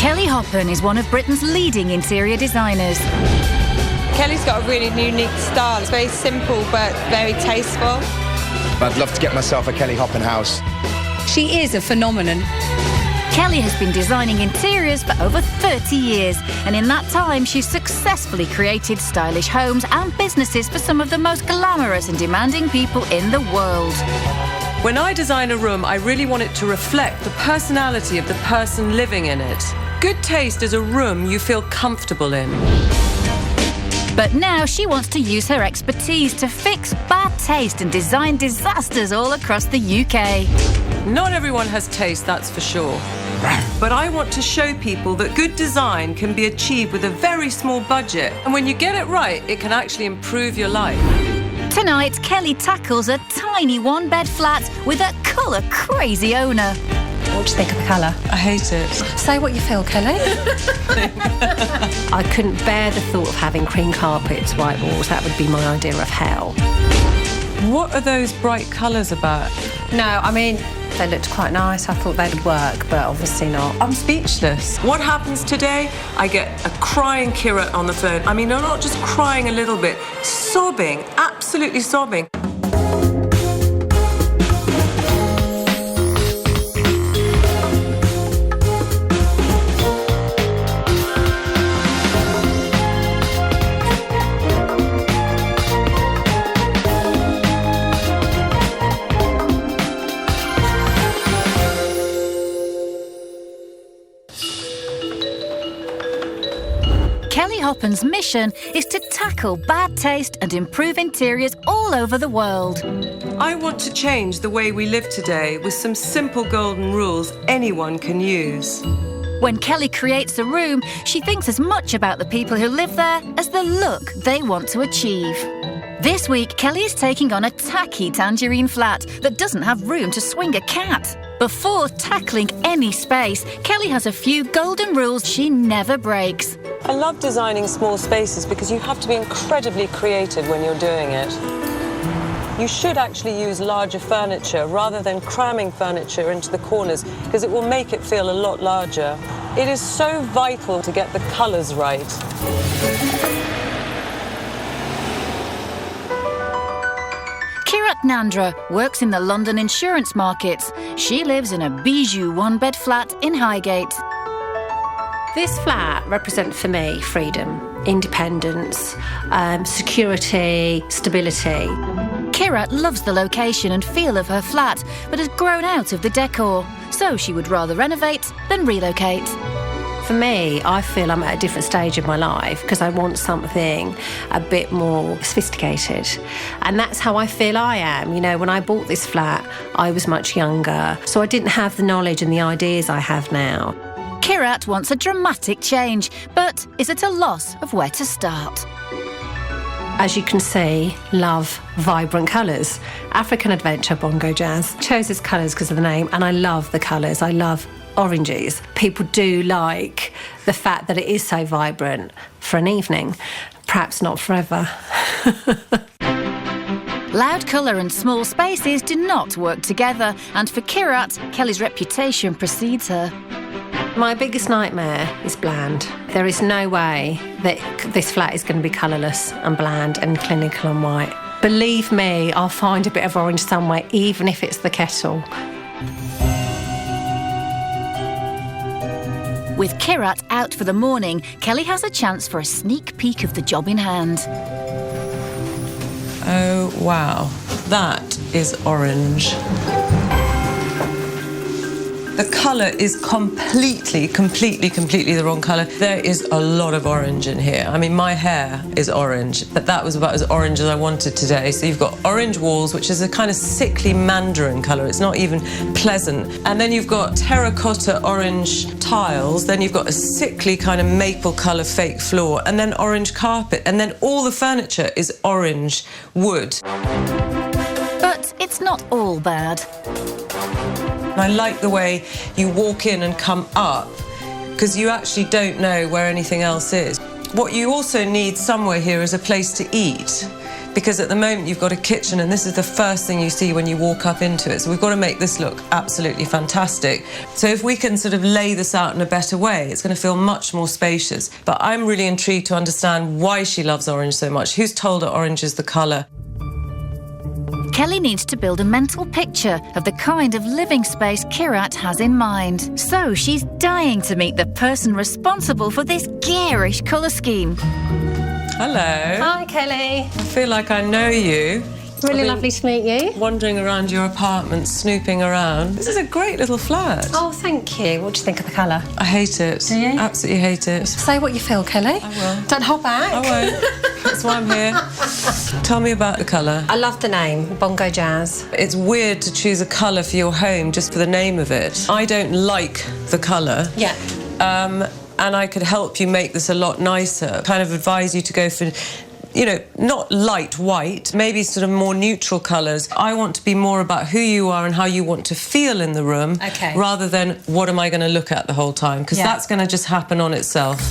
Kelly Hoppen is one of Britain's leading interior designers. Kelly's got a really unique style. It's very simple but very tasteful. I'd love to get myself a Kelly Hoppen house. She is a phenomenon. Kelly has been designing interiors for over 30 years, and in that time she's successfully created stylish homes and businesses for some of the most glamorous and demanding people in the world. When I design a room, I really want it to reflect the personality of the person living in it. Good taste is a room you feel comfortable in. But now she wants to use her expertise to fix bad taste and design disasters all across the UK. Not everyone has taste, that's for sure. But I want to show people that good design can be achieved with a very small budget. And when you get it right, it can actually improve your life. Tonight, Kelly tackles a tiny one-bed flat with a colour-crazy owner. What do you think of the colour? I hate it. Say what you feel, Kelly. I couldn't bear the thought of having cream carpets, white walls. That would be my idea of hell. What are those bright colours about? No, I mean, they looked quite nice. I thought they'd work, but obviously not. I'm speechless. What happens today? I get a crying Kira on the phone. I mean, I'm not just crying a little bit, sobbing, absolutely sobbing. Kelly Hoppen's mission is to tackle bad taste and improve interiors all over the world. I want to change the way we live today with some simple golden rules anyone can use. When Kelly creates a room, she thinks as much about the people who live there as the look they want to achieve. This week, Kelly is taking on a tacky tangerine flat that doesn't have room to swing a cat. Before tackling any space, Kelly has a few golden rules she never breaks. I love designing small spaces because you have to be incredibly creative when you're doing it. You should actually use larger furniture rather than cramming furniture into the corners because it will make it feel a lot larger. It is so vital to get the colours right. Kirat Nandra works in the London insurance markets. She lives in a bijou one-bed flat in Highgate. This flat represents for me freedom, independence, security, stability. Kirat loves the location and feel of her flat, but has grown out of the decor, so she would rather renovate than relocate. For me, I feel I'm at a different stage in my life because I want something a bit more sophisticated. And that's how I feel I am. You know, when I bought this flat, I was much younger, so I didn't have the knowledge and the ideas I have now. Kirat wants a dramatic change, but is at a loss of where to start. As you can see, love vibrant colours. African Adventure Bongo Jazz. Chose its colours because of the name, and I love the colours. I love oranges. People do like the fact that it is so vibrant for an evening, perhaps not forever. Loud colour and small spaces do not work together, and for Kirat, Kelly's reputation precedes her. My biggest nightmare is bland. There is no way that this flat is going to be colourless and bland and clinical and white. Believe me, I'll find a bit of orange somewhere, even if it's the kettle. With Kirat out for the morning, Kelly has a chance for a sneak peek of the job in hand. Oh, wow. That is orange. The colour is completely the wrong colour. There is a lot of orange in here. I mean, my hair is orange, but that was about as orange as I wanted today. So you've got orange walls, which is a kind of sickly mandarin colour. It's not even pleasant. And then you've got terracotta orange tiles. Then you've got a sickly kind of maple colour fake floor, and then orange carpet. And then all the furniture is orange wood. But it's not all bad. I like the way you walk in and come up because you actually don't know where anything else is. What you also need somewhere here is a place to eat because at the moment you've got a kitchen and this is the first thing you see when you walk up into it. So we've got to make this look absolutely fantastic. So if we can sort of lay this out in a better way, it's going to feel much more spacious. But I'm really intrigued to understand why she loves orange so much. Who's told her orange is the colour? Kelly needs to build a mental picture of the kind of living space Kirat has in mind. So she's dying to meet the person responsible for this garish colour scheme. Hello. Hi, Kelly. I feel like I know you. Really lovely to meet you. Wandering around your apartment, snooping around. This is a great little flat. Oh, thank you. What do you think of the colour? I hate it. Do you? Absolutely hate it. Say what you feel, Kelly. I will. Don't hold back. I won't. That's why I'm here. Tell me about the colour. I love the name, Bongo Jazz. It's weird to choose a colour for your home just for the name of it. I don't like the colour. Yeah. And I could help you make this a lot nicer. Kind of advise you to go for, you know, not light white, maybe sort of more neutral colours. I want to be more about who you are and how you want to feel in the room, okay, rather than what am I going to look at the whole time, because that's going to just happen on itself.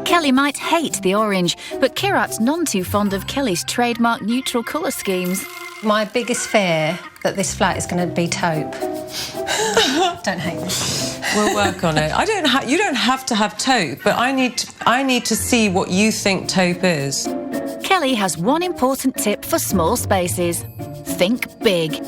Kelly might hate the orange, but Kirat's none too fond of Kelly's trademark neutral colour schemes. My biggest fear that this flat is going to be taupe. Don't hate me. We'll work on it. You don't have to have taupe, but I need to see what you think taupe is. Kelly has one important tip for small spaces. Think big.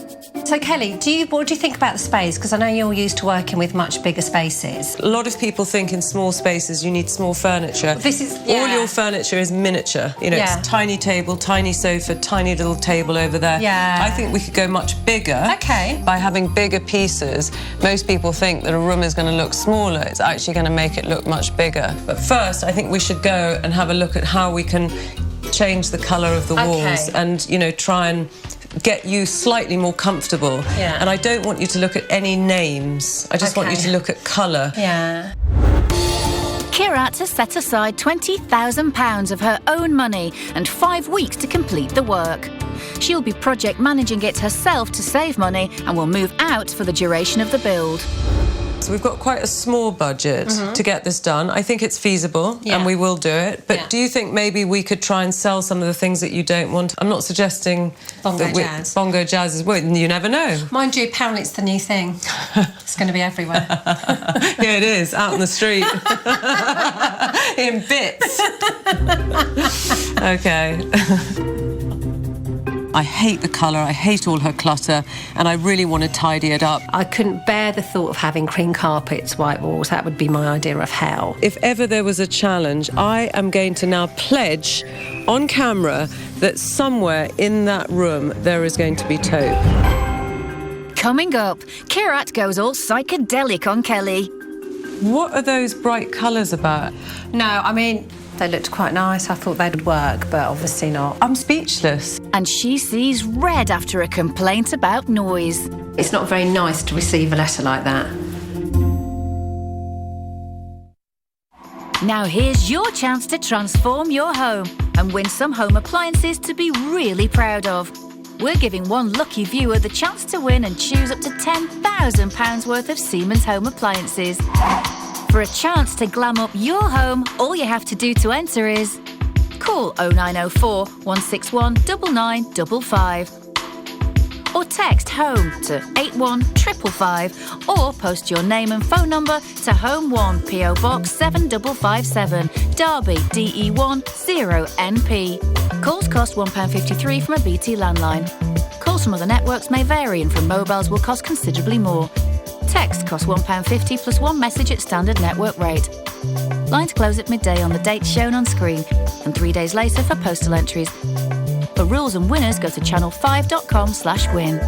So, Kelly, what do you think about the space? Because I know you're used to working with much bigger spaces. A lot of people think in small spaces you need small furniture. All your furniture is miniature. You know, it's tiny table, tiny sofa, tiny little table over there. Yeah. I think we could go much bigger. Okay. By having bigger pieces. Most people think that a room is going to look smaller. It's actually going to make it look much bigger. But first, I think we should go and have a look at how we can change the colour of the walls and, you know, try and get you slightly more comfortable. Yeah. And I don't want you to look at any names. I just want you to look at colour. Yeah. Kirat has set aside £20,000 of her own money and 5 weeks to complete the work. She'll be project managing it herself to save money and will move out for the duration of the build. So we've got quite a small budget to get this done. I think it's feasible and we will do it. But do you think maybe we could try and sell some of the things that you don't want? I'm not suggesting Bongo Jazz. Bongo Jazz is well, you never know. Mind you, apparently it's the new thing. It's going to be everywhere. Yeah, it is, out in the street. In bits. Okay. I hate the colour, I hate all her clutter, and I really want to tidy it up. I couldn't bear the thought of having cream carpets, white walls. That would be my idea of hell. If ever there was a challenge, I am going to now pledge on camera that somewhere in that room there is going to be taupe. Coming up, Kirat goes all psychedelic on Kelly. What are those bright colours about? No, I mean, they looked quite nice. I thought they'd work, but obviously not. I'm speechless. And she sees red after a complaint about noise. It's not very nice to receive a letter like that. Now here's your chance to transform your home and win some home appliances to be really proud of. We're giving one lucky viewer the chance to win and choose up to £10,000 worth of Siemens home appliances. For a chance to glam up your home, all you have to do to enter is call 0904 161 9955 or text HOME to 81555 or post your name and phone number to Home 1 PO Box 7557 Derby DE1 0NP. Calls cost £1.53 from a BT landline. Calls from other networks may vary and from mobiles will cost considerably more. Text costs £1.50 plus one message at standard network rate. Lines close at midday on the date shown on screen and 3 days later for postal entries. For rules and winners, go to channel5.com/win.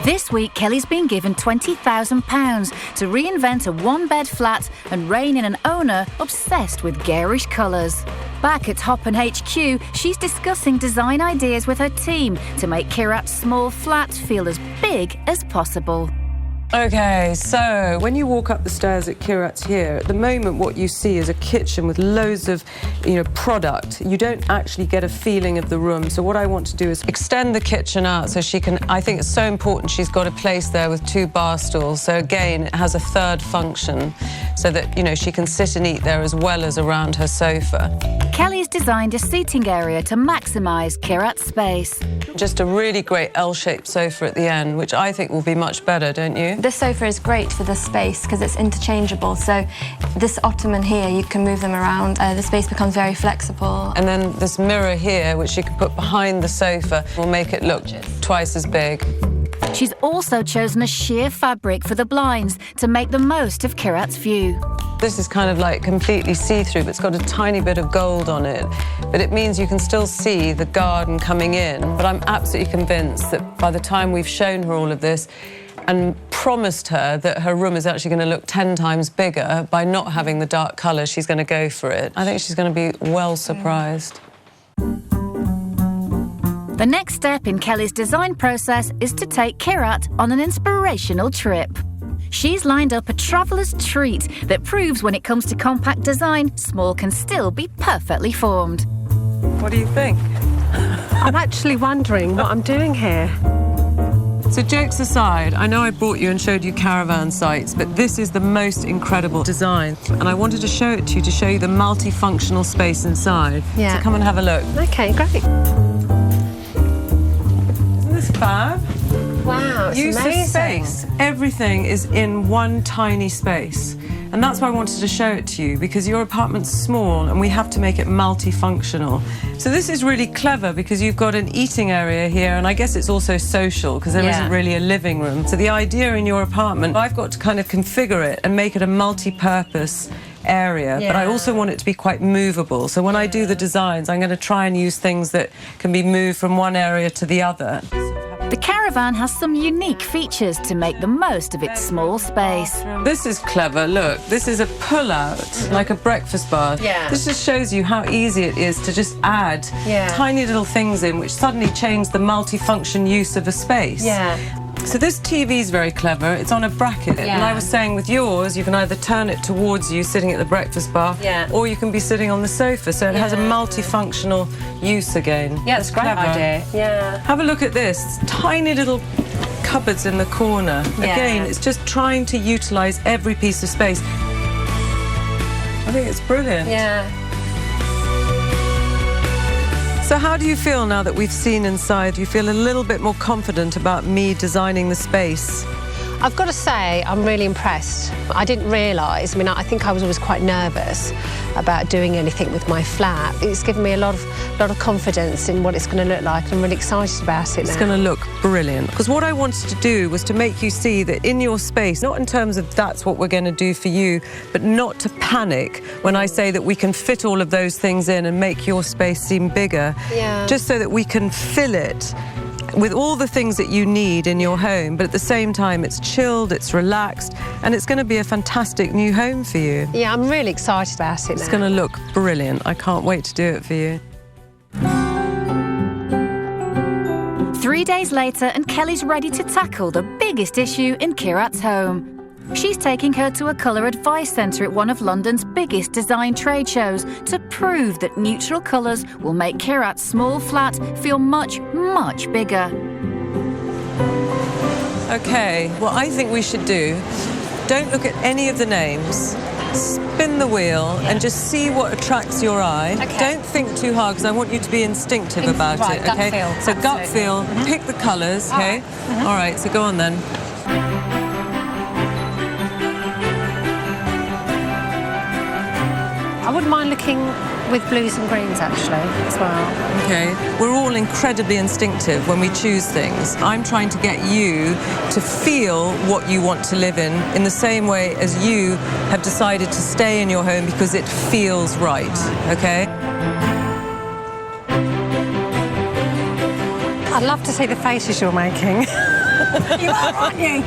This week, Kelly's been given £20,000 to reinvent a one-bed flat and rein in an owner obsessed with garish colours. Back at Hoppen HQ, she's discussing design ideas with her team to make Kirat's small flat feel as big as possible. Okay, so when you walk up the stairs at Kirat's here, at the moment what you see is a kitchen with loads of, product. You don't actually get a feeling of the room. So what I want to do is extend the kitchen out so she can, I think it's so important she's got a place there with 2 bar stools. So again, it has a third function so that, she can sit and eat there as well as around her sofa. Kelly's designed a seating area to maximise Kirat's space. Just a really great L-shaped sofa at the end, which I think will be much better, don't you? This sofa is great for the space because it's interchangeable. So this ottoman here, you can move them around. The space becomes very flexible. And then this mirror here, which you can put behind the sofa, will make it look twice as big. She's also chosen a sheer fabric for the blinds to make the most of Kirat's view. This is kind of like completely see-through, but it's got a tiny bit of gold on it. But it means you can still see the garden coming in. But I'm absolutely convinced that by the time we've shown her all of this and promised her that her room is actually going to look 10 times bigger by not having the dark colour, she's going to go for it. I think she's going to be well surprised. The next step in Kelly's design process is to take Kirat on an inspirational trip. She's lined up a traveller's treat that proves when it comes to compact design, small can still be perfectly formed. What do you think? I'm actually wondering what I'm doing here. So jokes aside, I know I brought you and showed you caravan sites, but this is the most incredible design. And I wanted to show it to you, to show you the multifunctional space inside. Yeah. So come and have a look. Okay, great. Isn't this fab? Wow, it's Use of amazing. space. Everything is in one tiny space. And that's why I wanted to show it to you, because your apartment's small and we have to make it multifunctional. So this is really clever because you've got an eating area here, and I guess it's also social because there isn't really a living room. So the idea in your apartment, I've got to kind of configure it and make it a multi-purpose area, but I also want it to be quite movable. So when I do the designs, I'm going to try and use things that can be moved from one area to the other. The caravan has some unique features to make the most of its small space. This is clever, look. This is a pull-out, like a breakfast bar. Yeah. This just shows you how easy it is to just add tiny little things in which suddenly change the multifunction use of a space. Yeah. So this TV is very clever. It's on a bracket. Yeah. And I was saying with yours, you can either turn it towards you sitting at the breakfast bar, or you can be sitting on the sofa. So it has a multifunctional use again. Yeah, it's a great idea. Yeah. Have a look at this. Tiny little cupboards in the corner. Yeah. Again, it's just trying to utilise every piece of space. I think it's brilliant. Yeah. So how do you feel now that we've seen inside? Do you feel a little bit more confident about me designing the space? I've got to say, I'm really impressed. I didn't realise, I think I was always quite nervous about doing anything with my flat. It's given me a lot of confidence in what it's going to look like. I'm really excited about it now. It's going to look brilliant. Because what I wanted to do was to make you see that in your space, not in terms of that's what we're going to do for you, but not to panic when I say that we can fit all of those things in and make your space seem bigger. Yeah. Just so that we can fill it with all the things that you need in your home, but at the same time it's chilled, it's relaxed, and it's going to be a fantastic new home for you. Yeah, I'm really excited about it now. It's going to look brilliant. I can't wait to do it for you. 3 days later, and Kelly's ready to tackle the biggest issue in Kirat's home. She's taking her to a colour advice centre at one of London's biggest design trade shows to prove that neutral colours will make Kirat's small flat feel much, much bigger. Okay, what I think we should do, don't look at any of the names, spin the wheel and just see what attracts your eye. Okay. Don't think too hard because I want you to be instinctive about right, it, gut okay? feel, So gut absolutely. feel, pick the colours, okay? All right, so go on then. I wouldn't mind looking with blues and greens, actually, as well. Okay, we're all incredibly instinctive when we choose things. I'm trying to get you to feel what you want to live in the same way as you have decided to stay in your home because it feels right, okay? I'd love to see the faces you're making. You are, aren't you?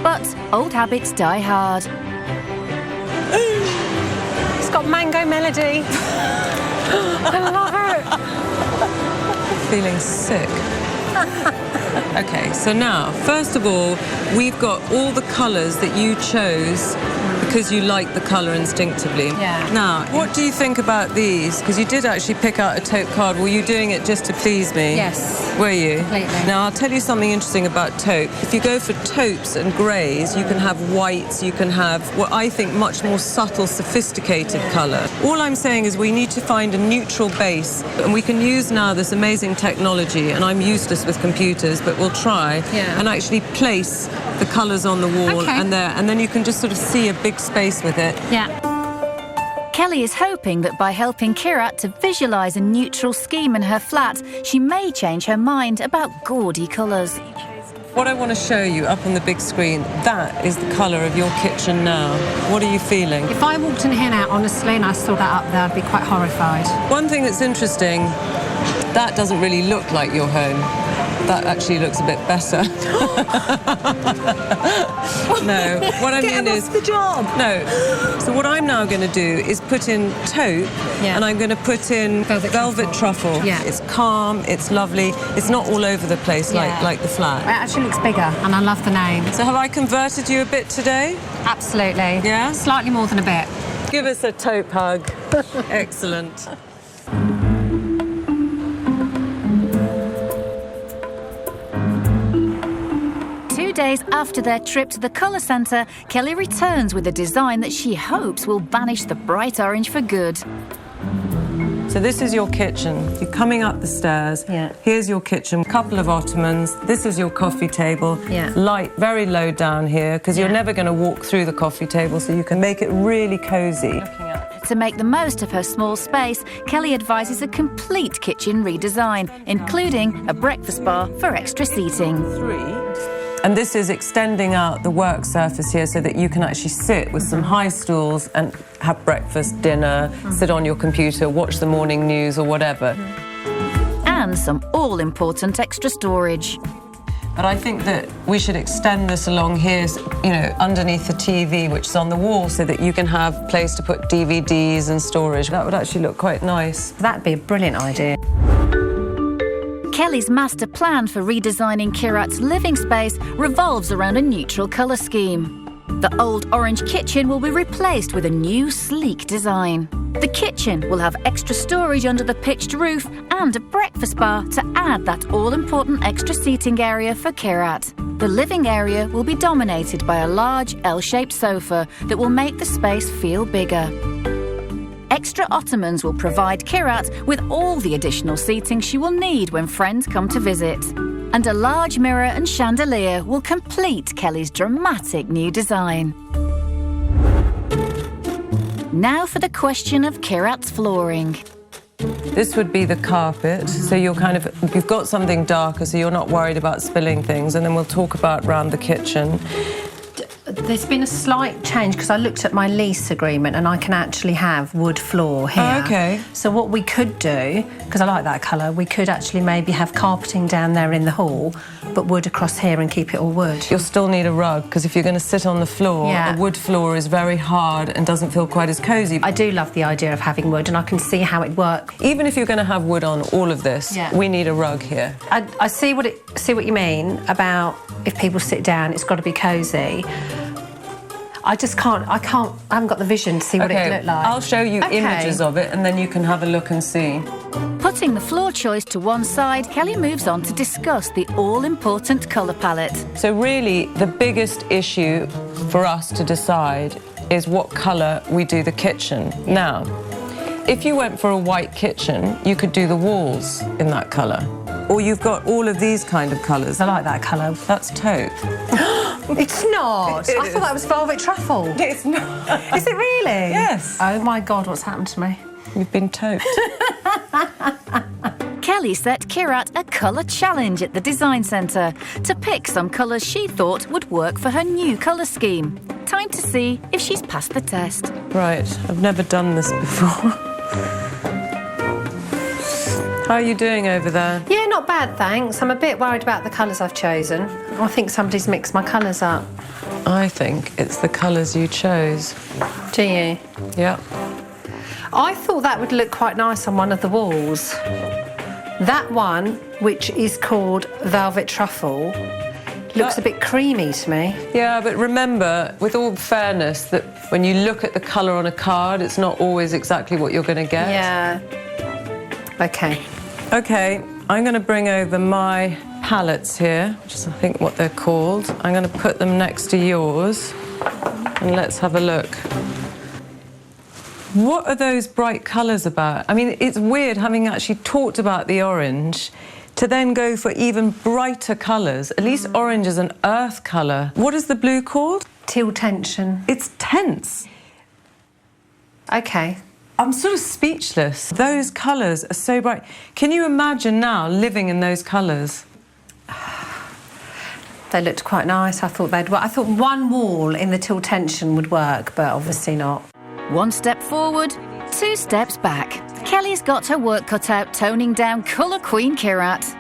But old habits die hard. It's got mango melody. I love it. Feeling sick. Okay, so now, first of all, we've got all the colours that you chose because you like the colour instinctively. Yeah. Now, what do you think about these? Because you did actually pick out a taupe card. Were you doing it just to please me? Yes. Were you? Completely. Now, I'll tell you something interesting about taupe. If you go for taupes and greys, you can have whites, you can have what I think much more subtle, sophisticated colour. All I'm saying is we need to find a neutral base, and we can use now this amazing technology, and I'm useless with computers, but we'll try, and actually place the colours on the wall and there, and then you can just sort of see a big space with it. Yeah. Kelly is hoping that by helping Kirat to visualise a neutral scheme in her flat, she may change her mind about gaudy colours. What I want to show you up on the big screen, that is the colour of your kitchen now. What are you feeling? If I walked in here now, honestly, and I saw that up there, I'd be quite horrified. One thing that's interesting, that doesn't really look like your home. That actually looks a bit better. No, what I mean is... the job! No. So what I'm now going to do is put in taupe, and I'm going to put in velvet truffle. Yeah. It's calm, it's lovely, it's not all over the place like the flat. It actually looks bigger, and I love the name. So have I converted you a bit today? Absolutely. Yeah? Slightly more than a bit. Give us a taupe hug. Excellent. 2 days after their trip to the colour centre, Kelly returns with a design that she hopes will banish the bright orange for good. So this is your kitchen. You're coming up the stairs. Yeah. Here's your kitchen. Couple of ottomans. This is your coffee table. Yeah. Light, very low down here, because you're never going to walk through the coffee table, so you can make it really cosy. To make the most of her small space, Kelly advises a complete kitchen redesign, including a breakfast bar for extra seating. And this is extending out the work surface here so that you can actually sit with some high stools and have breakfast, dinner, sit on your computer, watch the morning news or whatever. And some all-important extra storage. But I think that we should extend this along here, you know, underneath the TV, which is on the wall, so that you can have a place to put DVDs and storage. That would actually look quite nice. That'd be a brilliant idea. Kelly's master plan for redesigning Kirat's living space revolves around a neutral colour scheme. The old orange kitchen will be replaced with a new sleek design. The kitchen will have extra storage under the pitched roof and a breakfast bar to add that all-important extra seating area for Kirat. The living area will be dominated by a large L-shaped sofa that will make the space feel bigger. Extra ottomans will provide Kirat with all the additional seating she will need when friends come to visit. And a large mirror and chandelier will complete Kelly's dramatic new design. Now for the question of Kirat's flooring. This would be the carpet, so you've got something darker, so you're not worried about spilling things, and then we'll talk about round the kitchen. There's been a slight change because I looked at my lease agreement and I can actually have wood floor here. Oh, okay. So what we could do, because I like that colour, we could actually maybe have carpeting down there in the hall, but wood across here and keep it all wood. You'll still need a rug, because if you're going to sit on the floor, a wood floor is very hard and doesn't feel quite as cosy. I do love the idea of having wood, and I can see how it works. Even if you're going to have wood on all of this, we need a rug here. I see what you mean about if people sit down, it's got to be cosy. I haven't got the vision to see what it would look like. I'll show you images of it, and then you can have a look and see. Putting the floor choice to one side, Kelly moves on to discuss the all-important colour palette. So really, the biggest issue for us to decide is what colour we do the kitchen. Now, if you went for a white kitchen, you could do the walls in that colour. Or you've got all of these kind of colours. I like that colour. That's taupe. It's not. I thought that was velvet truffle. It's not. Is it really? Yes. Oh my God, what's happened to me? You've been tauped. Kelly set Kirat a colour challenge at the design centre to pick some colours she thought would work for her new colour scheme. Time to see if she's passed the test. Right, I've never done this before. How are you doing over there? Yeah, not bad, thanks. I'm a bit worried about the colours I've chosen. I think somebody's mixed my colours up. I think it's the colours you chose. Do you? Yeah. I thought that would look quite nice on one of the walls. That one, which is called Velvet Truffle, looks a bit creamy to me. Yeah, but remember, with all fairness, that when you look at the colour on a card, it's not always exactly what you're going to get. Yeah. OK. OK, I'm going to bring over my palettes here, which is, I think, what they're called. I'm going to put them next to yours, and let's have a look. What are those bright colours about? I mean, it's weird, having actually talked about the orange, to then go for even brighter colours. At least orange is an earth colour. What is the blue called? Teal tension. It's tense. OK. I'm sort of speechless. Those colours are so bright. Can you imagine now living in those colours? They looked quite nice. I thought one wall in the teal tension would work, but obviously not. 1 step forward, 2 steps back. Kelly's got her work cut out toning down colour queen Kirat.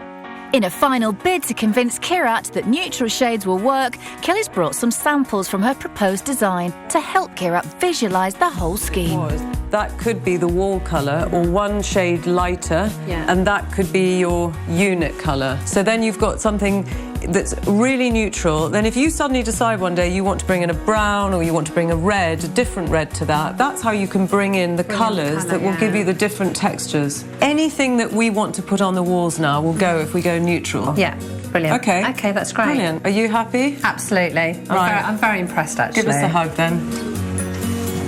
In a final bid to convince Kirat that neutral shades will work, Kelly's brought some samples from her proposed design to help Kirat visualise the whole scheme. That could be the wall colour, or one shade lighter, and that could be your unit colour. So then you've got something that's really neutral. Then if you suddenly decide one day you want to bring in a brown, or you want to bring a red, a different red to that, that's how you can bring in the colours that will give you the different textures. Anything that we want to put on the walls now will go if we go neutral. Yeah, brilliant. OK. OK, that's great. Brilliant. Are you happy? Absolutely. I'm very impressed, actually. Give us a hug, then.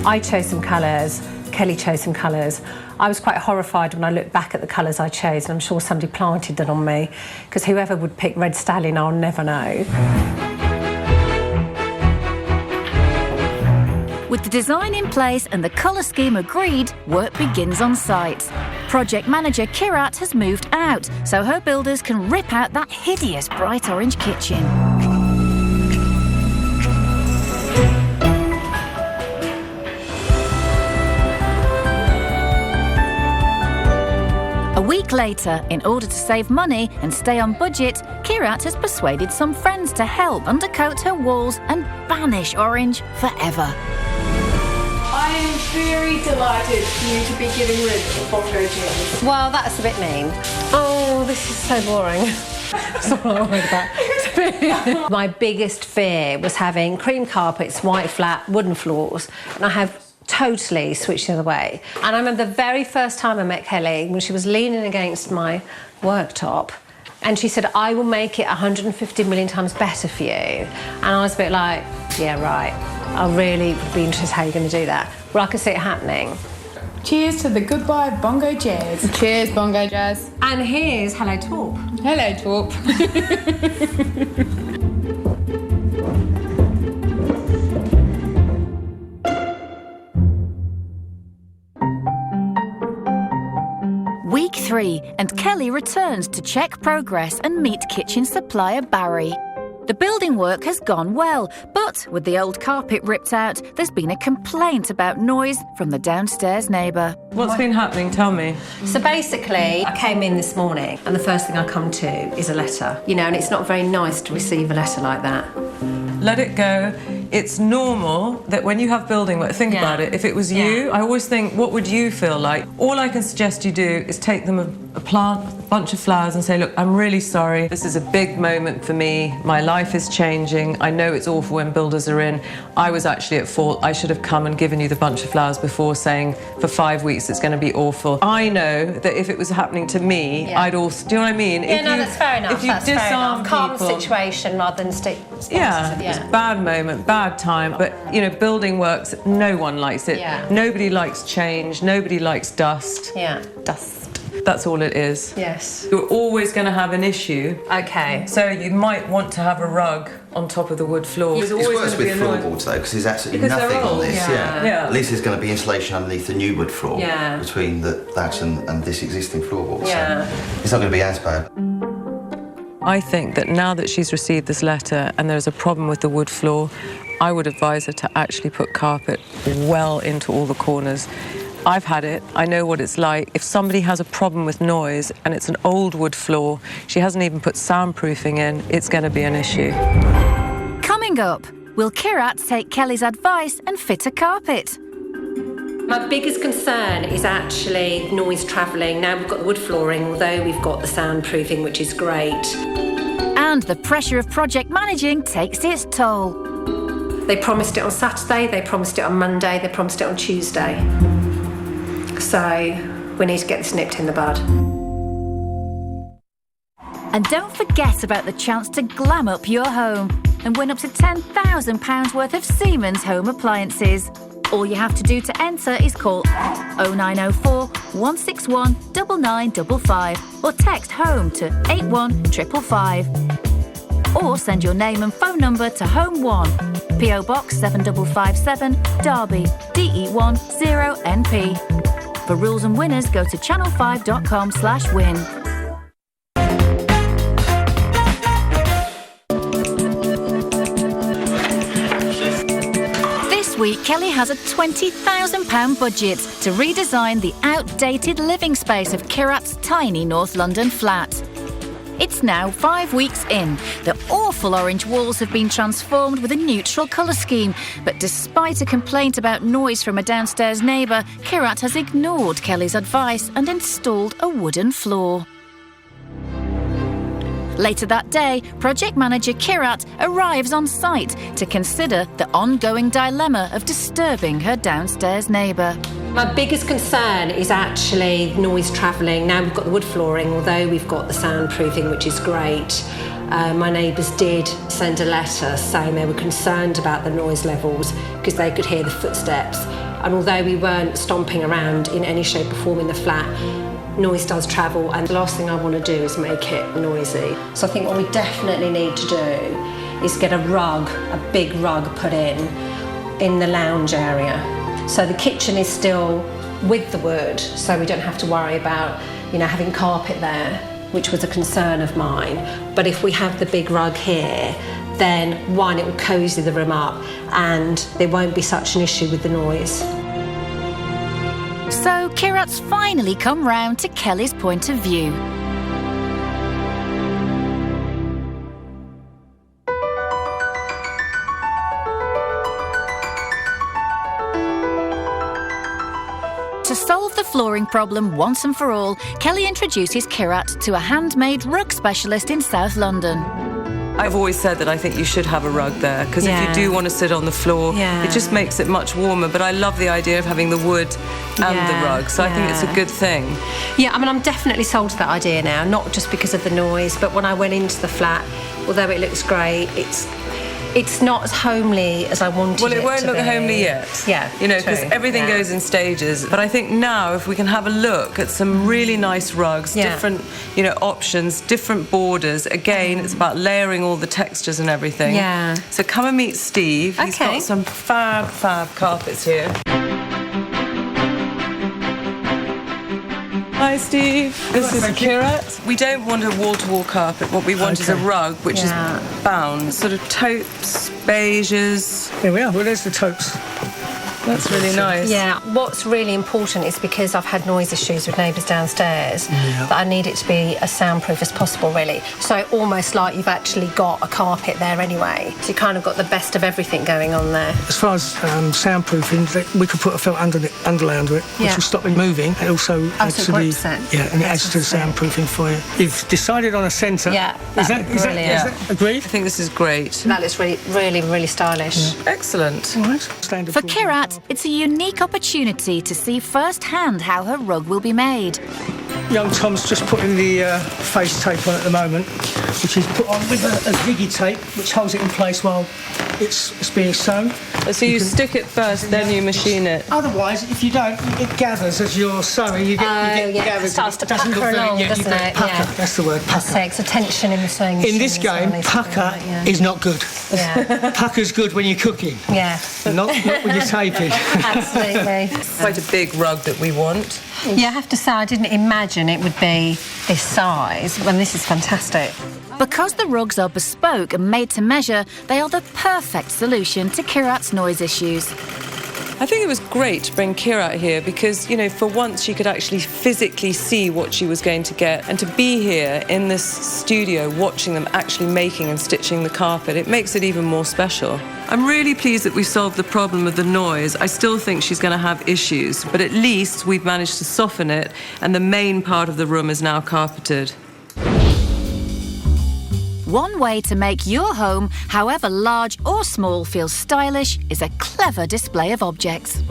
I chose some colours. Kelly chose some colours. I was quite horrified when I looked back at the colours I chose, and I'm sure somebody planted that on me, because whoever would pick Red Stallion, I'll never know. With the design in place and the colour scheme agreed, work begins on site. Project manager Kirat has moved out, so her builders can rip out that hideous bright orange kitchen. A week later, in order to save money and stay on budget, Kirat has persuaded some friends to help undercoat her walls and banish orange forever. I am very delighted for you to be getting rid of bongo jams. Well, that's a bit mean. Oh, this is so boring. That's all I'm worried about. My biggest fear was having cream carpets, white flat, wooden floors, and I have totally switched the other way. And I remember the very first time I met Kelly, when she was leaning against my worktop, and she said, I will make it 150 million times better for you. And I was a bit like, yeah, right. I really would be interested how you're going to do that. Well, I can see it happening. Cheers to the goodbye bongo jazz. Cheers, bongo jazz. And here's Hello Torp. Hello, Torp. Week 3, and Kelly returns to check progress and meet kitchen supplier Barry. The building work has gone well, but with the old carpet ripped out, there's been a complaint about noise from the downstairs neighbour. What's been happening? Tell me. So basically, I came in this morning, and the first thing I come to is a letter. You know, and it's not very nice to receive a letter like that. Let it go. It's normal that when you have building work, think about it. If it was you, I always think, what would you feel like? All I can suggest you do is take them a plant, a bunch of flowers, and say, look, I'm really sorry. This is a big moment for me. My life is changing. I know it's awful when builders are in. I was actually at fault. I should have come and given you the bunch of flowers before saying for 5 weeks it's going to be awful. I know that if it was happening to me, I'd also, do you know what I mean? Yeah, no, that's fair enough. If you disarm calm people, situation rather than stick. it's a bad moment, bad time. But, you know, building works, no one likes it. Yeah. Nobody likes change. Nobody likes dust. Yeah, dust. That's all it is. Yes. You're always going to have an issue. Okay. So you might want to have a rug on top of the wood floor. It's worse with floorboards though, because there's absolutely nothing on this. Yeah. At least there's going to be insulation underneath the new wood floor between that and this existing floorboard. Yeah. So it's not going to be as bad. I think that now that she's received this letter and there's a problem with the wood floor, I would advise her to actually put carpet well into all the corners. I've had it. I know what it's like. If somebody has a problem with noise and it's an old wood floor, she hasn't even put soundproofing in, it's going to be an issue. Coming up, will Kirat take Kelly's advice and fit a carpet? My biggest concern is actually noise travelling. Now we've got the wood flooring, although we've got the soundproofing, which is great. And the pressure of project managing takes its toll. They promised it on Saturday, they promised it on Monday, they promised it on Tuesday. So we need to get this nipped in the bud. And don't forget about the chance to glam up your home and win up to £10,000 worth of Siemens home appliances. All you have to do to enter is call 0904 161 9955 or text HOME to 81555. Or send your name and phone number to Home 1, PO Box 7557, Derby, DE1 0NP. For rules and winners, go to channel5.com/win. This week, Kelly has a £20,000 budget to redesign the outdated living space of Kirat's tiny North London flat. It's now 5 weeks in. The awful orange walls have been transformed with a neutral colour scheme. But despite a complaint about noise from a downstairs neighbour, Kirat has ignored Kelly's advice and installed a wooden floor. Later that day, project manager Kirat arrives on site to consider the ongoing dilemma of disturbing her downstairs neighbour. My biggest concern is actually noise travelling. Now we've got the wood flooring, although we've got the soundproofing, which is great. My neighbours did send a letter saying they were concerned about the noise levels because they could hear the footsteps. And although we weren't stomping around in any shape or form in the flat, noise does travel, and the last thing I want to do is make it noisy. So I think what we definitely need to do is get a rug, a big rug put in the lounge area. So the kitchen is still with the wood, so we don't have to worry about, having carpet there, which was a concern of mine. But if we have the big rug here, then one, it will cosy the room up and there won't be such an issue with the noise. So Kirat's finally come round to Kelly's point of view. To solve the flooring problem once and for all, Kelly introduces Kirat to a handmade rug specialist in South London. I've always said that I think you should have a rug there, because if you do want to sit on the floor, it just makes it much warmer. But I love the idea of having the wood and the rug, so I think it's a good thing. Yeah, I'm definitely sold to that idea now, not just because of the noise, but when I went into the flat, although it looks great, it's not as homely as I wanted it to be. Well, it won't look homely yet. Yeah, because everything goes in stages. But I think now, if we can have a look at some really nice rugs, different, options, different borders. Again, it's about layering all the textures and everything. Yeah. So come and meet Steve. He's got some fab carpets here. Hi, Steve. This is Kirat. We don't want a wall-to-wall carpet. What we want is a rug, which is bound. Sort of taupes, beiges. There we are. Well, there's the taupes. That's really nice. Yeah, what's really important is because I've had noise issues with neighbours downstairs, that I need it to be as soundproof as possible, really. So almost like you've actually got a carpet there anyway. So you kind of got the best of everything going on there. As far as soundproofing, we could put a felt underlay under it, which will stop it moving. It also adds to the adds to the soundproofing for you. You've decided on a centre. Yeah, is that agreed? I think this is great. That looks really stylish. Yeah. Excellent. All right. Standard For Kirat, it's a unique opportunity to see firsthand how her rug will be made. Young Tom's just putting the face tape on at the moment, which is put on with a ziggy tape, which holds it in place while it's being sewn. So you stick it first, then you machine it. Otherwise, if you don't, it gathers as you're sewing. You get gathered. It starts to pucker along, doesn't it? Pucker, that's the word. Pucker. It takes attention in the sewing machine. In this game, pucker is not good. Yeah. Pucker's good when you're cooking. Yeah. Not when you're taping. Absolutely. Quite a big rug that we want. Yeah, I have to say, I didn't imagine it would be this size, and this is fantastic. Because the rugs are bespoke and made to measure, they are the perfect solution to Kirat's noise issues. I think it was great to bring Kira here because, you know, for once she could actually physically see what she was going to get, and to be here in this studio watching them actually making and stitching the carpet, it makes it even more special. I'm really pleased that we solved the problem of the noise. I still think she's going to have issues, but at least we've managed to soften it, and the main part of the room is now carpeted. One way to make your home, however large or small, feel stylish is a clever display of objects.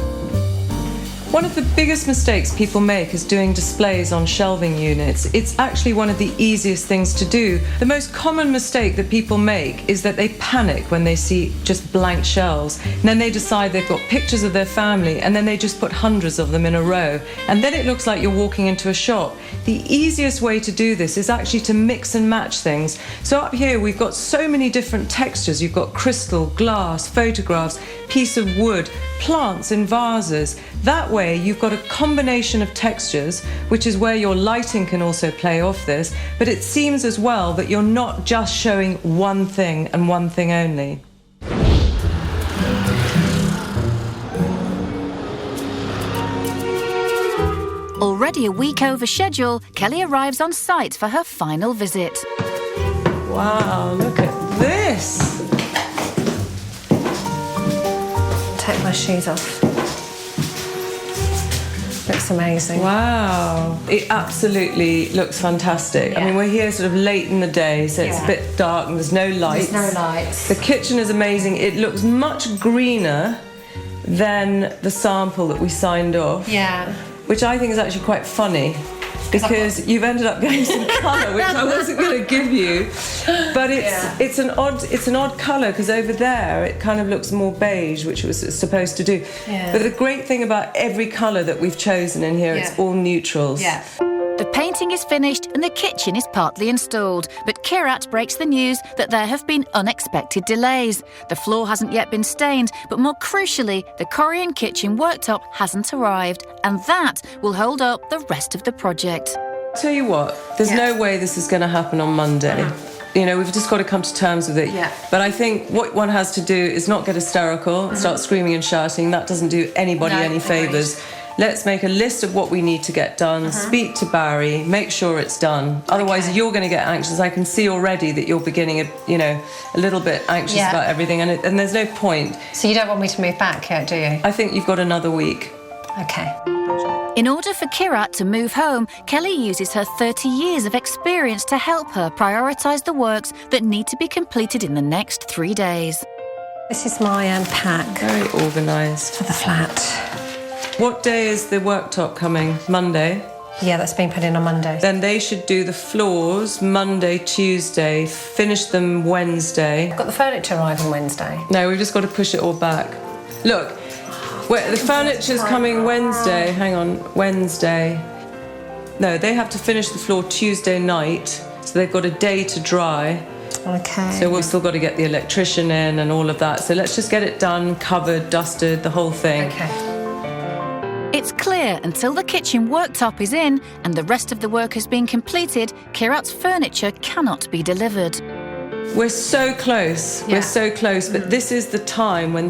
One of the biggest mistakes people make is doing displays on shelving units. It's actually one of the easiest things to do. The most common mistake that people make is that they panic when they see just blank shelves. And then they decide they've got pictures of their family, and then they just put hundreds of them in a row. And then it looks like you're walking into a shop. The easiest way to do this is actually to mix and match things. So up here we've got so many different textures. You've got crystal, glass, photographs, piece of wood, plants in vases. That way you've got a combination of textures, which is where your lighting can also play off this, but it seems as well that you're not just showing one thing and one thing only. Already a week over schedule, Kelly arrives on site for her final visit. Wow, look at this! Take my shoes off. Looks amazing. Wow, it absolutely looks fantastic. Yeah. I mean, we're here sort of late in the day, so it's a bit dark and there's no lights. There's no lights. The kitchen is amazing. It looks much greener than the sample that we signed off. Yeah. Which I think is actually quite funny, because you've ended up getting some colour, which I wasn't going to give you. But it's an odd colour, because over there it kind of looks more beige, which it was supposed to do. Yeah. But the great thing about every colour that we've chosen in here, it's all neutrals. Yeah. The painting is finished and the kitchen is partly installed, but Kirat breaks the news that there have been unexpected delays. The floor hasn't yet been stained, but more crucially, the Korean kitchen worktop hasn't arrived, and that will hold up the rest of the project. Tell you what, there's no way this is going to happen on Monday. You know, we've just got to come to terms with it. Yeah. But I think what one has to do is not get hysterical, start screaming and shouting. That doesn't do anybody any favours. Let's make a list of what we need to get done, speak to Barry, make sure it's done. Otherwise, you're going to get anxious. I can see already that you're beginning, a little bit anxious about everything, and there's no point. So you don't want me to move back yet, do you? I think you've got another week. Okay. In order for Kirat to move home, Kelly uses her 30 years of experience to help her prioritise the works that need to be completed in the next 3 days. This is my pack. Very organised. For the flat. What day is the worktop coming? Monday? Yeah, that's been put in on Monday. Then they should do the floors Monday, Tuesday, finish them Wednesday. I've got the furniture arriving Wednesday. No, we've just got to push it all back. Look, the furniture's coming Wednesday. Hang on, Wednesday. No, they have to finish the floor Tuesday night, so they've got a day to dry. Okay. So we've still got to get the electrician in and all of that. So let's just get it done, covered, dusted, the whole thing. Okay. It's clear until the kitchen worktop is in and the rest of the work has been completed, Kirat's furniture cannot be delivered. We're so close. We're so close. But this is the time when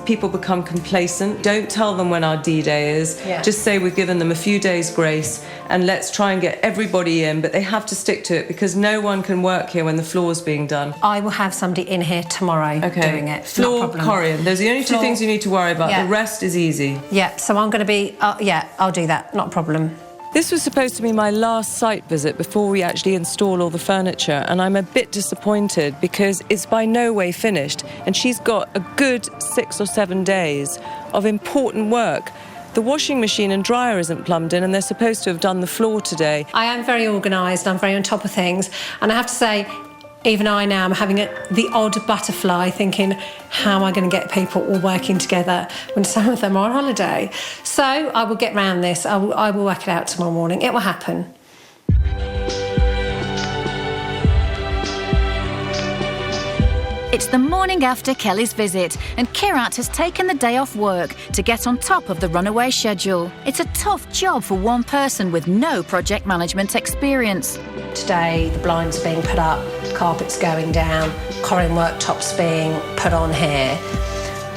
people become complacent. Don't tell them when our D-Day is. Yeah. Just say we've given them a few days grace and let's try and get everybody in. But they have to stick to it because no one can work here when the floor's being done. I will have somebody in here tomorrow doing it. Floor, Korean. Those are the only two things you need to worry about. Yeah. The rest is easy. Yeah, so I'm going to be... I'll do that. Not a problem. This was supposed to be my last site visit before we actually install all the furniture, and I'm a bit disappointed because it's by no way finished, and she's got a good 6 or 7 days of important work. The washing machine and dryer isn't plumbed in, and they're supposed to have done the floor today. I am very organised, I'm very on top of things, and I have to say, even I now am having the odd butterfly thinking, how am I going to get people all working together when some of them are on holiday? So I will get round this. I will work it out tomorrow morning. It will happen. It's the morning after Kelly's visit, and Kirat has taken the day off work to get on top of the runaway schedule. It's a tough job for one person with no project management experience. Today, the blinds are being put up, carpet's going down, Korean worktops being put on here.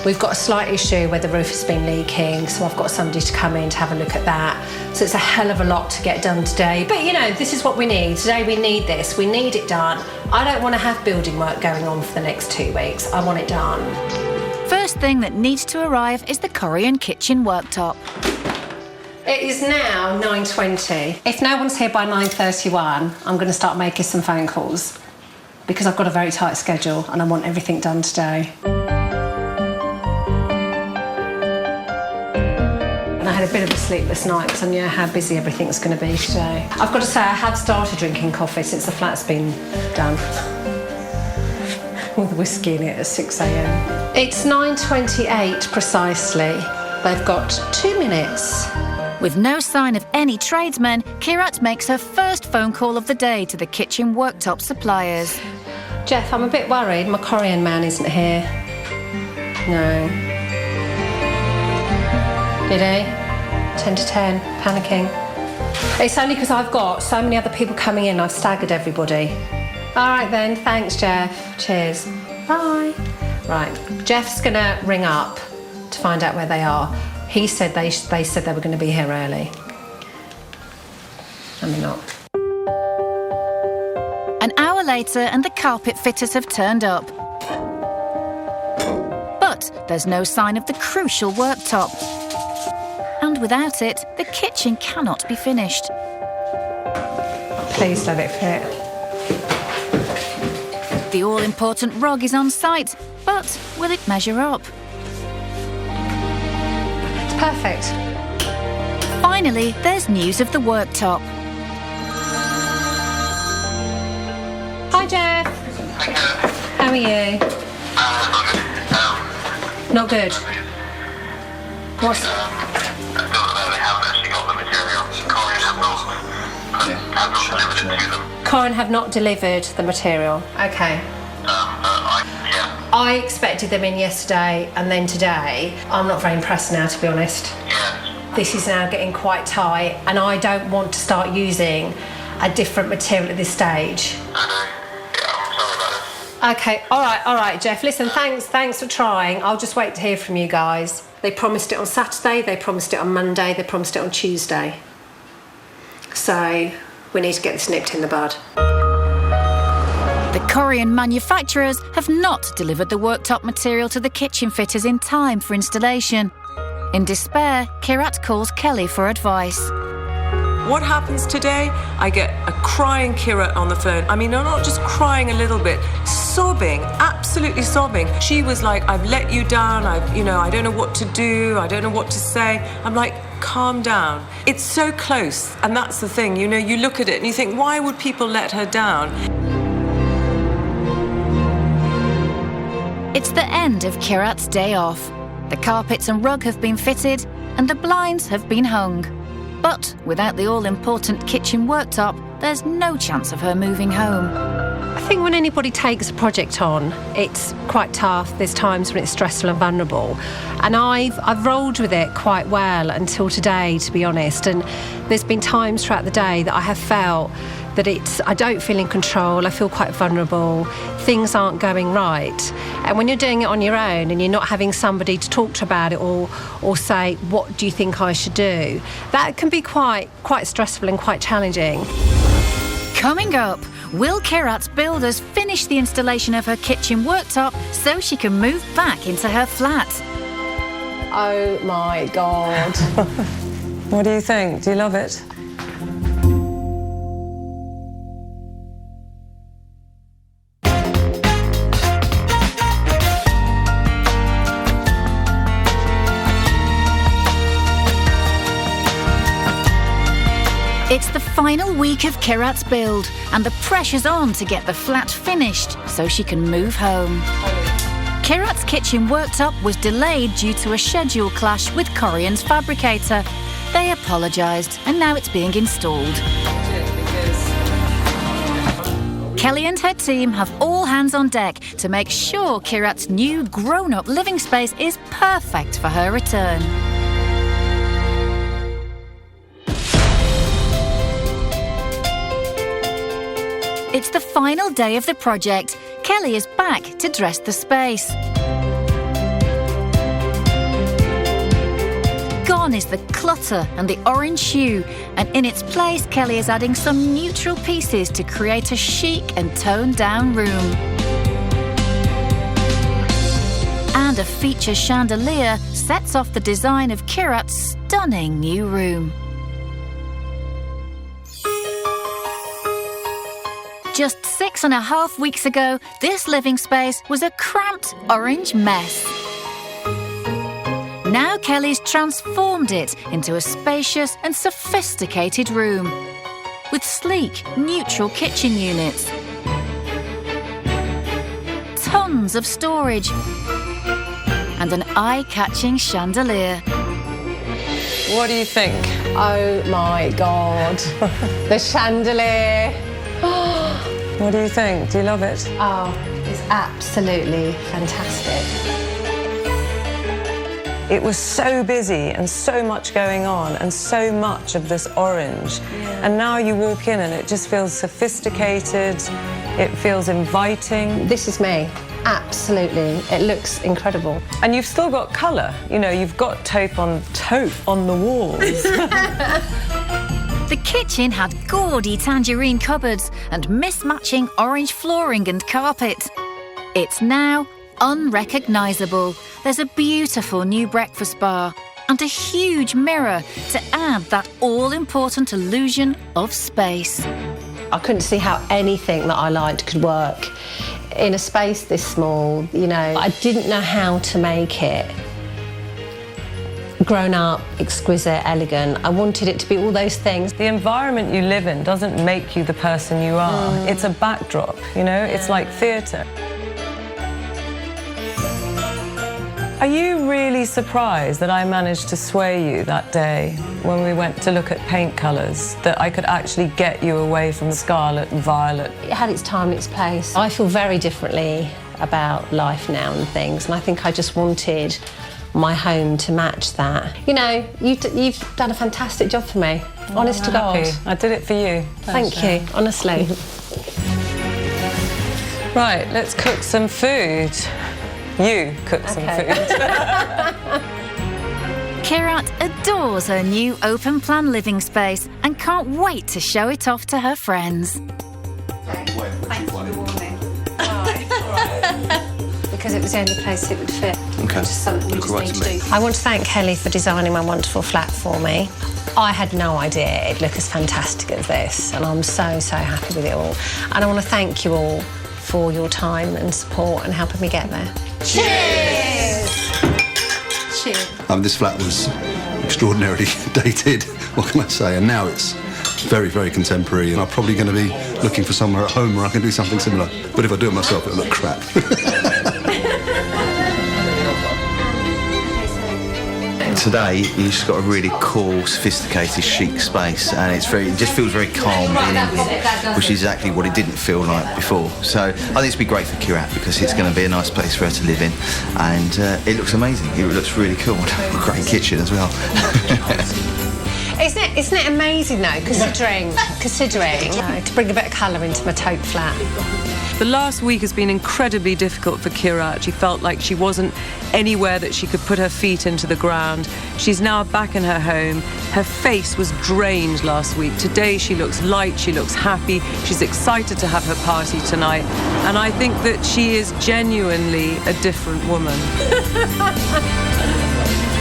We've got a slight issue where the roof has been leaking, so I've got somebody to come in to have a look at that. So it's a hell of a lot to get done today. But, you know, this is what we need. Today we need this. We need it done. I don't want to have building work going on for the next 2 weeks. I want it done. First thing that needs to arrive is the Korean kitchen worktop. It is now 9:20. If no one's here by 9:31, I'm going to start making some phone calls because I've got a very tight schedule and I want everything done today. And I had a bit of a sleepless night because I knew how busy everything's going to be today. I've got to say, I have started drinking coffee since the flat's been done. With whiskey in it at 6 a.m. It's 9:28 precisely. They've got 2 minutes. With no sign of any tradesmen, Kirat makes her first phone call of the day to the kitchen worktop suppliers. Jeff, I'm a bit worried. My Korean man isn't here. No. Did he? 10 to 10, panicking. It's only because I've got so many other people coming in, I've staggered everybody. All right then, thanks, Jeff. Cheers. Bye. Right, Jeff's gonna ring up to find out where they are. He said they said they were going to be here early. And they're not. An hour later and the carpet fitters have turned up. But there's no sign of the crucial worktop. And without it, the kitchen cannot be finished. Please let it fit. The all-important rug is on site, but will it measure up? Perfect. Finally, there's news of the worktop. Hi, Jeff. How are you? Not good. What's... Corin have not delivered the material. Okay. I expected them in yesterday and then today. I'm not very impressed now, to be honest. This is now getting quite tight and I don't want to start using a different material at this stage. Okay, all right, Jeff. Listen, thanks for trying. I'll just wait to hear from you guys. They promised it on Saturday, they promised it on Monday, they promised it on Tuesday. So we need to get this nipped in the bud. The Korean manufacturers have not delivered the worktop material to the kitchen fitters in time for installation. In despair, Kirat calls Kelly for advice. What happens today? I get a crying Kirat on the phone. I mean, not just crying a little bit, sobbing, absolutely sobbing. She was like, I've let you down, I don't know what to do, I don't know what to say. I'm like, calm down. It's so close, and that's the thing, you look at it and you think, why would people let her down? It's the end of Kirat's day off. The carpets and rug have been fitted and the blinds have been hung. But without the all-important kitchen worktop, there's no chance of her moving home. I think when anybody takes a project on, it's quite tough. There's times when it's stressful and vulnerable. And I've rolled with it quite well until today, to be honest. And there's been times throughout the day that I have felt that I don't feel in control, I feel quite vulnerable, things aren't going right. And when you're doing it on your own and you're not having somebody to talk to about it or say, what do you think I should do? That can be quite stressful and quite challenging. Coming up, will Kirat's builders finish the installation of her kitchen worktop so she can move back into her flat? Oh my God. What do you think? Do you love it? It's the final week of Kirat's build and the pressure's on to get the flat finished so she can move home. Kirat's kitchen worktop was delayed due to a schedule clash with Korean's fabricator. They apologised and now it's being installed. Kelly and her team have all hands on deck to make sure Kirat's new grown-up living space is perfect for her return. It's the final day of the project. Kelly is back to dress the space. Gone is the clutter and the orange hue, and in its place, Kelly is adding some neutral pieces to create a chic and toned-down room. And a feature chandelier sets off the design of Kirat's stunning new room. Just 6.5 weeks ago, this living space was a cramped orange mess. Now Kelly's transformed it into a spacious and sophisticated room with sleek, neutral kitchen units, tons of storage, and an eye-catching chandelier. What do you think? Oh my God. The chandelier. What do you think? Do you love it? Oh, it's absolutely fantastic. It was so busy and so much going on and so much of this orange. And now you walk in and it just feels sophisticated, it feels inviting. This is me. Absolutely. It looks incredible. And you've still got colour. You know, you've got taupe on the walls. The kitchen had gaudy tangerine cupboards and mismatching orange flooring and carpet. It's now unrecognisable. There's a beautiful new breakfast bar and a huge mirror to add that all-important illusion of space. I couldn't see how anything that I liked could work in a space this small. You know, I didn't know how to make it grown up, exquisite, elegant. I wanted it to be all those things. The environment you live in doesn't make you the person you are. It's a backdrop, you know? It's like theatre. Are you really surprised that I managed to sway you that day when we went to look at paint colours, that I could actually get you away from scarlet and violet? It had its time and its place. I feel very differently about life now and things, and I think I just wanted my home to match that. You know, you've done a fantastic job for me, honest to God. I did it for you. Thank you, honestly. Right, let's cook some food. You cook some food. Kirat adores her new open-plan living space and can't wait to show it off to her friends. Because it was the only place it would fit. Okay. Just something you just Look right need to to me. do. I want to thank Kelly for designing my wonderful flat for me. I had no idea it'd look as fantastic as this, and I'm so, so happy with it all. And I want to thank you all for your time and support and helping me get there. Cheers! Cheers. This flat was extraordinarily dated, what can I say, and now it's very, very contemporary, and I'm probably going to be looking for somewhere at home where I can do something similar. But if I do it myself, it'll look crap. Today, you've just got a really cool, sophisticated, chic space, and it just feels very calm being in here, which is exactly what it didn't feel like before. So I think it's be great for Kirat because it's going to be a nice place for her to live in, and it looks amazing. It looks really cool. A great kitchen as well. Isn't it amazing though, considering to bring a bit of colour into my taupe flat. The last week has been incredibly difficult for Kirat. She felt like she wasn't anywhere that she could put her feet into the ground. She's now back in her home. Her face was drained last week. Today she looks light, she looks happy, she's excited to have her party tonight. And I think that she is genuinely a different woman.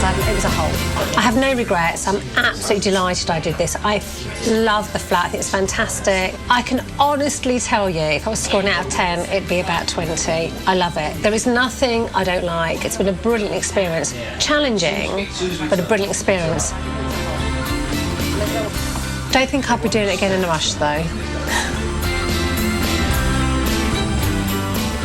It was a whole. I have no regrets. I'm absolutely delighted I did this. I love the flat. I think it's fantastic. I can honestly tell you, if I was scoring out of 10, it'd be about 20. I love it. There is nothing I don't like. It's been a brilliant experience. Challenging, but a brilliant experience. Don't think I'll be doing it again in a rush, though.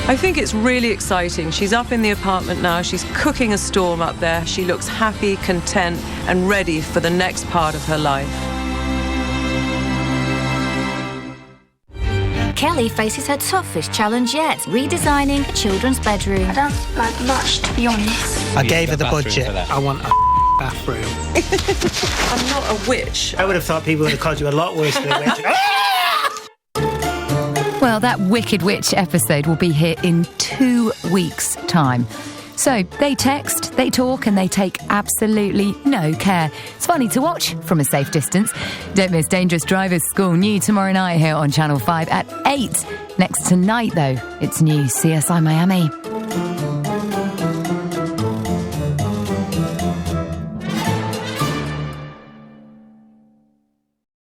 I think it's really exciting. She's up in the apartment now. She's cooking a storm up there. She looks happy, content, and ready for the next part of her life. Kelly faces her toughest challenge yet, redesigning a children's bedroom. I don't like much, to be honest. I gave her the budget. I want a bathroom. I'm not a witch. I would have thought people would have called you a lot worse than a witch. Well, that Wicked Witch episode will be here in 2 weeks' time. So they text, They talk and they take absolutely no care. It's funny to watch from a safe distance. Don't miss Dangerous Drivers School, new tomorrow night here on Channel 5 at 8. Next tonight, though, it's new CSI Miami.